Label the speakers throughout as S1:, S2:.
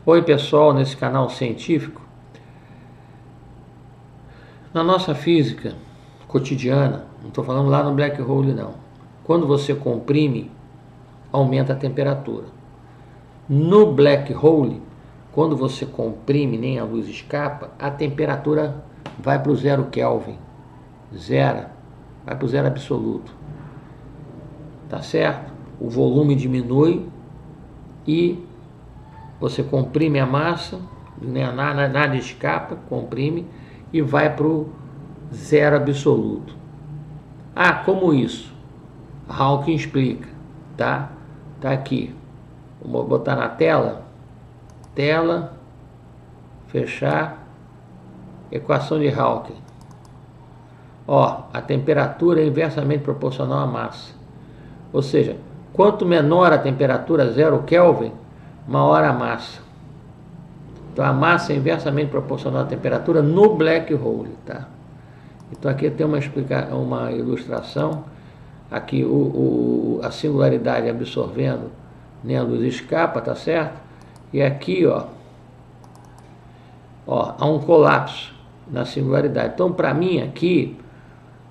S1: Oi pessoal, nesse canal científico. Na nossa física cotidiana, não estou falando lá no black hole não, quando você comprime, aumenta a temperatura. No black hole, quando você comprime, nem a luz escapa, a temperatura vai para o 0 Kelvin, vai para o zero absoluto, tá certo? O volume diminui e você comprime a massa, nada escapa, comprime e vai para o zero absoluto. Ah, como isso? Hawking explica, tá? Tá aqui. Vou botar na tela, fechar, equação de Hawking. Ó, a temperatura é inversamente proporcional à massa. Ou seja, quanto menor a temperatura, 0 Kelvin, maior a massa. Então a massa é inversamente proporcional à temperatura no black hole, tá? Então aqui tem uma ilustração, aqui a singularidade absorvendo, nem a luz escapa, tá certo? E aqui, ó, há um colapso na singularidade. Então para mim aqui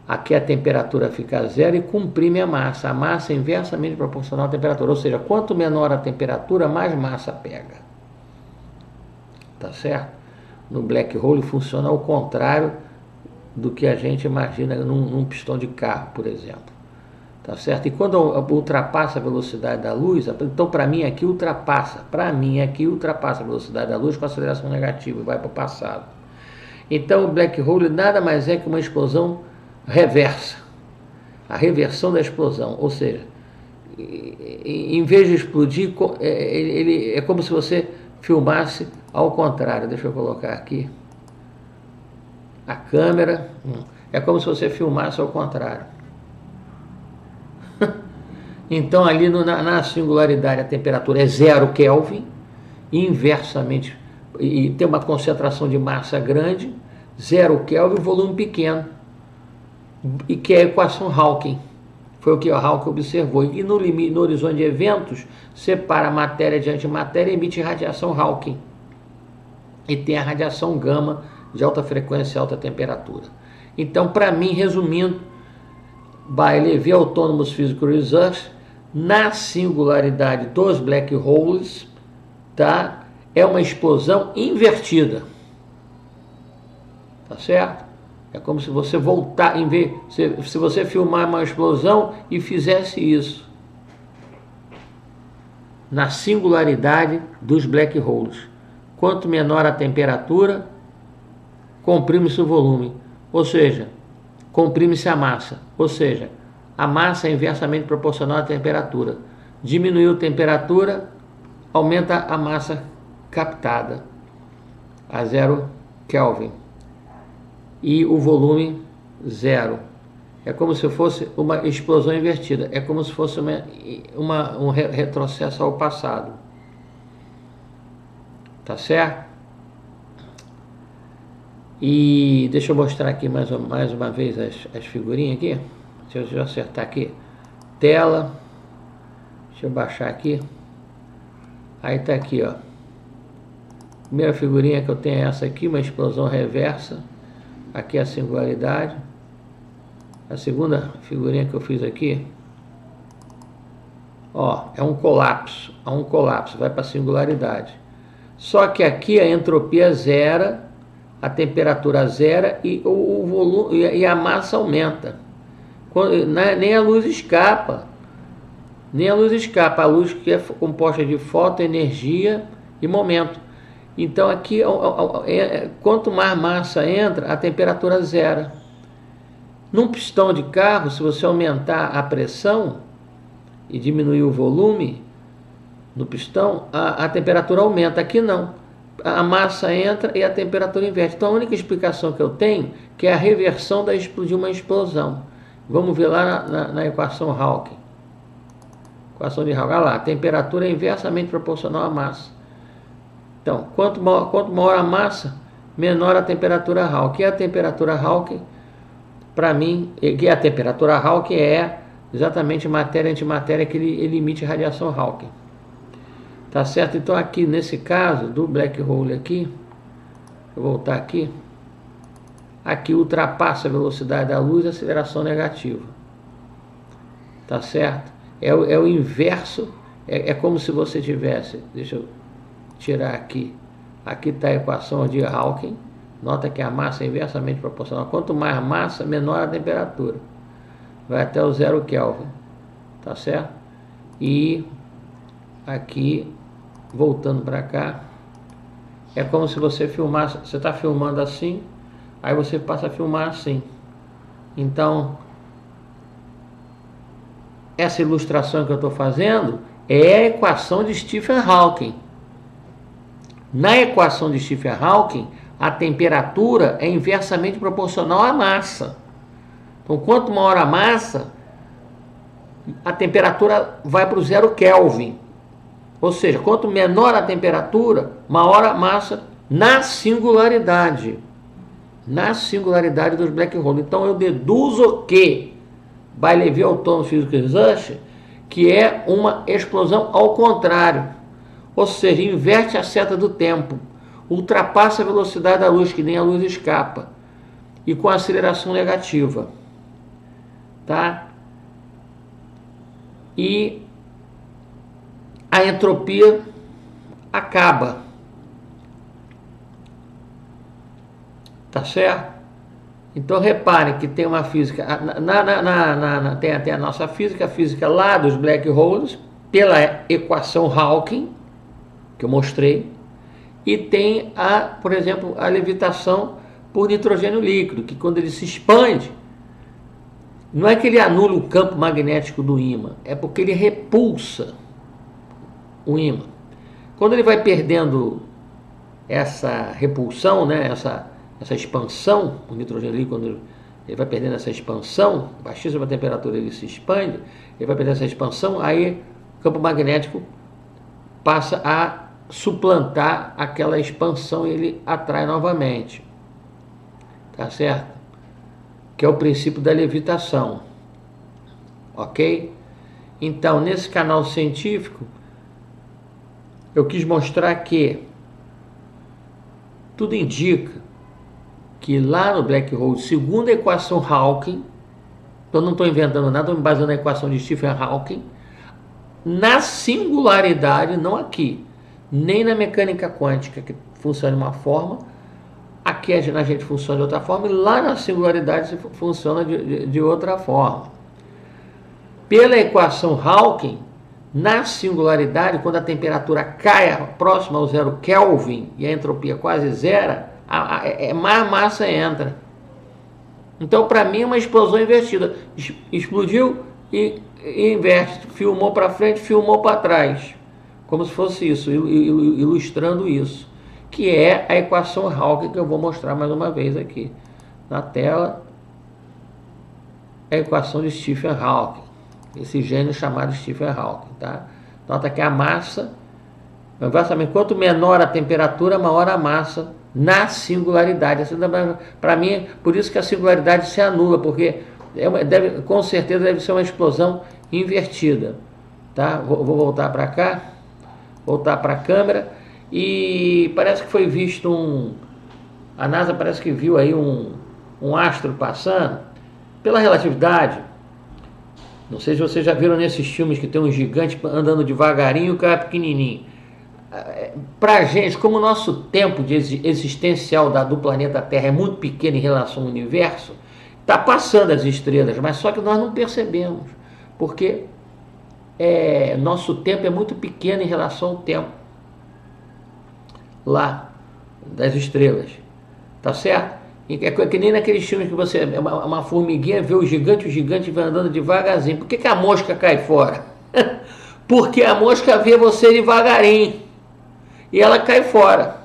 S1: a temperatura fica zero e comprime a massa. A massa é inversamente proporcional à temperatura, ou seja, quanto menor a temperatura, mais massa pega. Tá certo? No black hole funciona ao contrário do que a gente imagina num pistão de carro, por exemplo. Tá certo? E quando ultrapassa a velocidade da luz, então para mim aqui ultrapassa a velocidade da luz com aceleração negativa e vai para o passado. Então o black hole nada mais é que uma explosão reversa, a reversão da explosão, ou seja, em vez de explodir, ele é como se você filmasse ao contrário. Deixa eu colocar aqui a câmera, é como se você filmasse ao contrário. Então ali na singularidade a temperatura é 0 Kelvin, inversamente, e tem uma concentração de massa grande, 0 Kelvin, volume pequeno, e que é a equação Hawking. Foi o que o Hawking observou. E no horizonte de eventos, separa matéria de antimatéria e emite radiação Hawking. E tem a radiação gama de alta frequência e alta temperatura. Então, para mim, resumindo, by Levy Autonomous Physical Research, na singularidade dos black holes, tá? É uma explosão invertida. Tá certo? É como se você voltar, se você filmar uma explosão e fizesse isso na singularidade dos black holes. Quanto menor a temperatura, comprime-se o volume, ou seja, comprime-se a massa, ou seja, a massa é inversamente proporcional à temperatura. Diminuiu a temperatura, aumenta a massa captada a 0 Kelvin. E o volume zero. É como se fosse uma explosão invertida. É como se fosse um retrocesso ao passado. Tá certo? E deixa eu mostrar aqui mais uma vez as figurinhas aqui. Deixa eu acertar aqui. Tela. Deixa eu baixar aqui. Aí tá aqui, ó. Primeira figurinha que eu tenho é essa aqui, uma explosão reversa. Aqui é a singularidade. A segunda figurinha que eu fiz aqui, ó, é um colapso. Vai para a singularidade. Só que aqui a entropia zera, a temperatura zera e o volume e a massa aumenta. Nem a luz escapa. A luz que é composta de foto, energia e momento. Então aqui, quanto mais massa entra, a temperatura zera. Num pistão de carro, se você aumentar a pressão e diminuir o volume no pistão, a temperatura aumenta. Aqui não. A massa entra e a temperatura inverte. Então a única explicação que eu tenho que é a reversão de uma explosão. Vamos ver lá na equação Hawking. Equação de Hawking. Olha lá, a temperatura é inversamente proporcional à massa. Então, quanto maior a massa, menor a temperatura Hawking. E a temperatura Hawking, para mim, a temperatura Hawking é exatamente matéria-antimatéria que ele emite radiação Hawking. Tá Tá certo? Então aqui nesse caso do black hole aqui, vou voltar aqui, aqui ultrapassa a velocidade da luz, aceleração negativa. Tá certo? É o inverso, é como se você tivesse, deixa eu tirar aqui, aqui está a equação de Hawking, nota que a massa é inversamente proporcional, quanto mais massa, menor a temperatura, vai até o 0 Kelvin, tá certo? E aqui, voltando para cá, é como se você filmasse, você está filmando assim, aí você passa a filmar assim. Então, essa ilustração que eu estou fazendo é a equação de Stephen Hawking. Na equação de Stephen Hawking, a temperatura é inversamente proporcional à massa. Então, quanto maior a massa, a temperatura vai para o 0 Kelvin. Ou seja, quanto menor a temperatura, maior a massa na singularidade. Na singularidade dos black holes. Então, eu deduzo que, by Levi-Autonomous Physical Research, que é uma explosão ao contrário. Ou seja, inverte a seta do tempo. Ultrapassa a velocidade da luz, que nem a luz escapa. E com aceleração negativa. Tá? E a entropia acaba. Tá certo? Então reparem que tem uma física, tem a nossa física, a física lá dos black holes, pela equação Hawking, que eu mostrei, e tem, por exemplo, a levitação por nitrogênio líquido, que quando ele se expande, não é que ele anula o campo magnético do ímã, é porque ele repulsa o ímã. Quando ele vai perdendo essa repulsão, né, essa expansão, o nitrogênio líquido, quando ele vai perdendo essa expansão, baixíssima temperatura ele se expande, ele vai perdendo essa expansão, aí o campo magnético passa a suplantar aquela expansão e ele atrai novamente. Tá certo? Que é o princípio da levitação. Ok? Então, nesse canal científico, eu quis mostrar que tudo indica que lá no black hole, segundo a equação Hawking, eu não estou inventando nada, estou me baseando na equação de Stephen Hawking, na singularidade, não aqui, nem na mecânica quântica, que funciona de uma forma, aqui a gente funciona de outra forma, e lá na singularidade funciona de outra forma. Pela equação Hawking, na singularidade, quando a temperatura cai próxima ao 0 Kelvin e a entropia quase zero, mais massa entra. Então, para mim, é uma explosão invertida. Explodiu e inverte. Filmou para frente, filmou para trás. Como se fosse isso, ilustrando isso. Que é a equação Hawking, que eu vou mostrar mais uma vez aqui na tela. É a equação de Stephen Hawking. Esse gênio chamado Stephen Hawking. Tá? Nota que a massa, quanto menor a temperatura, maior a massa na singularidade. Para mim, por isso que a singularidade se anula, porque com certeza deve ser uma explosão invertida. Tá? Vou voltar para cá, voltar para a câmera, e parece que foi visto a NASA parece que viu aí um astro passando pela relatividade. Não sei se vocês já viram nesses filmes que tem um gigante andando devagarinho e o cara pequenininho. Para a gente, como o nosso tempo de existencial do planeta Terra é muito pequeno em relação ao universo, está passando as estrelas, mas só que nós não percebemos, porque nosso tempo é muito pequeno em relação ao tempo lá das estrelas, tá certo? É que nem naqueles filmes que você, uma formiguinha vê o gigante vai andando devagarzinho. Por que a mosca cai fora? Porque a mosca vê você devagarinho e ela cai fora.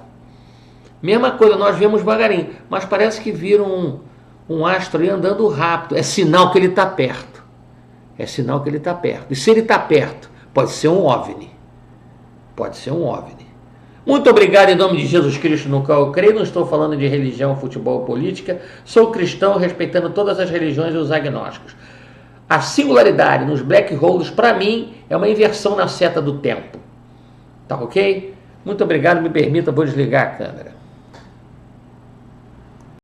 S1: Mesma coisa, nós vemos devagarinho, mas parece que viram um astro aí andando rápido. É sinal que ele está perto. É sinal que ele está perto. E se ele está perto, pode ser um OVNI. Pode ser um OVNI. Muito obrigado em nome de Jesus Cristo, no qual eu creio. Não estou falando de religião, futebol ou política. Sou cristão, respeitando todas as religiões e os agnósticos. A singularidade nos black holes, para mim, é uma inversão na seta do tempo. Tá ok? Muito obrigado, me permita, vou desligar a câmera.